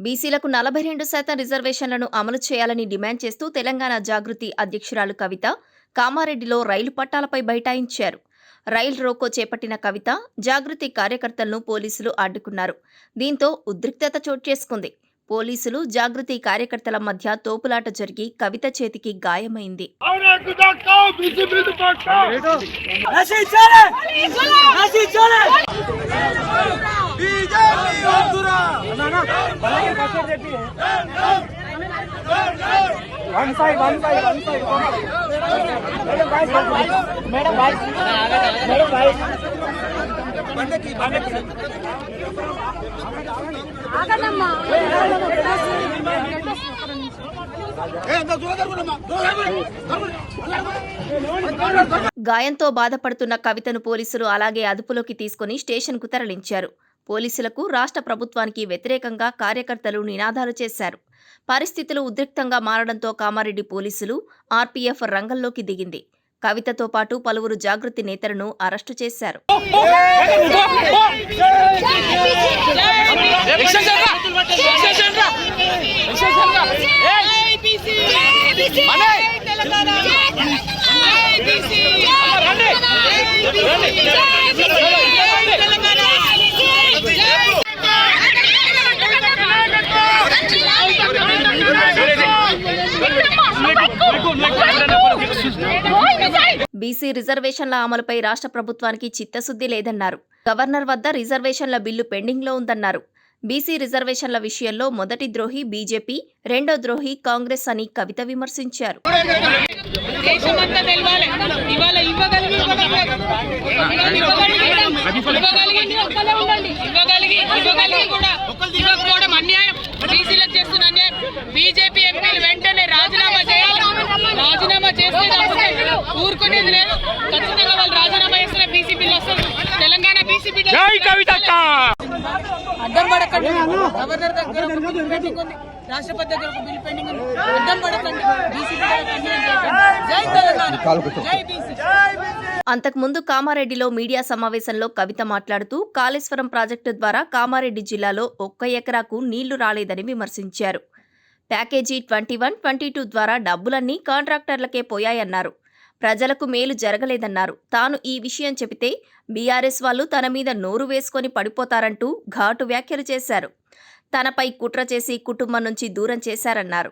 బీసీలకు 42% రిజర్వేషన్లను అమలు చేయాలని డిమాండ్ చేస్తూ తెలంగాణ జాగృతి అధ్యక్షురాలు కవిత కామారెడ్డిలో రైలు పట్టాలపై బైఠాయించారు. రైలు రోకో చేపట్టిన కవిత, జాగృతి కార్యకర్తలను పోలీసులు అడ్డుకున్నారు. దీంతో ఉద్రిక్తత చోటు చేసుకుంది. పోలీసులు, జాగృతి కార్యకర్తల మధ్య తోపులాట జరిగి కవిత చేతికి గాయమైంది. గాయంతో బాధపడుతున్న కవితను పోలీసులు అలాగే అదుపులోకి తీసుకుని స్టేషన్కు తరలించారు. పోలీసులకు, రాష్ట్ర ప్రభుత్వానికి వ్యతిరేకంగా కార్యకర్తలు నినాదాలు చేశారు. పరిస్థితులు ఉద్రిక్తంగా మారడంతో కామారెడ్డి పోలీసులు, ఆర్పీఎఫ్ రంగంలోకి దిగింది. కవితతో పాటు పలువురు జాగృతి నేతలను అరెస్టు చేశారు. బీసీ రిజర్వేషన్ల అమలుపై రాష్ట్ర ప్రభుత్వానికి చిత్తశుద్ధి లేదన్నారు. గవర్నర్ వద్ద రిజర్వేషన్ల బిల్లు పెండింగ్లో ఉందన్నారు. బీసీ రిజర్వేషన్ల విషయంలో మొదటి ద్రోహి బీజేపీ, రెండో ద్రోహి కాంగ్రెస్ అని కవిత విమర్శించారు. బీజేపీ ఎంపీలు వెంటనే రాజీనామా చేయాలి. రాజీనామా చేస్తే ఊరుకునేది లేదు. ఖచ్చితంగా వాళ్ళు రాజీనామా చేసిన బీసీ బిల్లు వస్తుంది. తెలంగాణ బీసీ బిల్లు అడ్డం పడకండి. గవర్నర్ దగ్గర బిల్లు పెండింగ్ ఉంది, రాష్ట్రపతి దగ్గర బిల్లు పెండింగ్ ఉంది. అడ్డం పడకండి. బీసీ జై తెలంగాణ, జై బీసీ. అంతకుముందు కామారెడ్డిలో మీడియా సమావేశంలో కవిత మాట్లాడుతూ కాళేశ్వరం ప్రాజెక్టు ద్వారా కామారెడ్డి జిల్లాలో 1 ఎకరాకు నీళ్లు రాలేదని విమర్శించారు. ప్యాకేజీ 21, 22 ద్వారా డబ్బులన్నీ కాంట్రాక్టర్లకే పోయాయన్నారు. ప్రజలకు మేలు జరగలేదన్నారు. తాను ఈ విషయం చెబితే బీఆర్ఎస్ వాళ్ళు తన మీద నోరు వేసుకొని పడిపోతారంటూ ఘాటు వ్యాఖ్యలు చేశారు. తనపై కుట్ర చేసి కుటుంబం నుంచి దూరం చేశారన్నారు.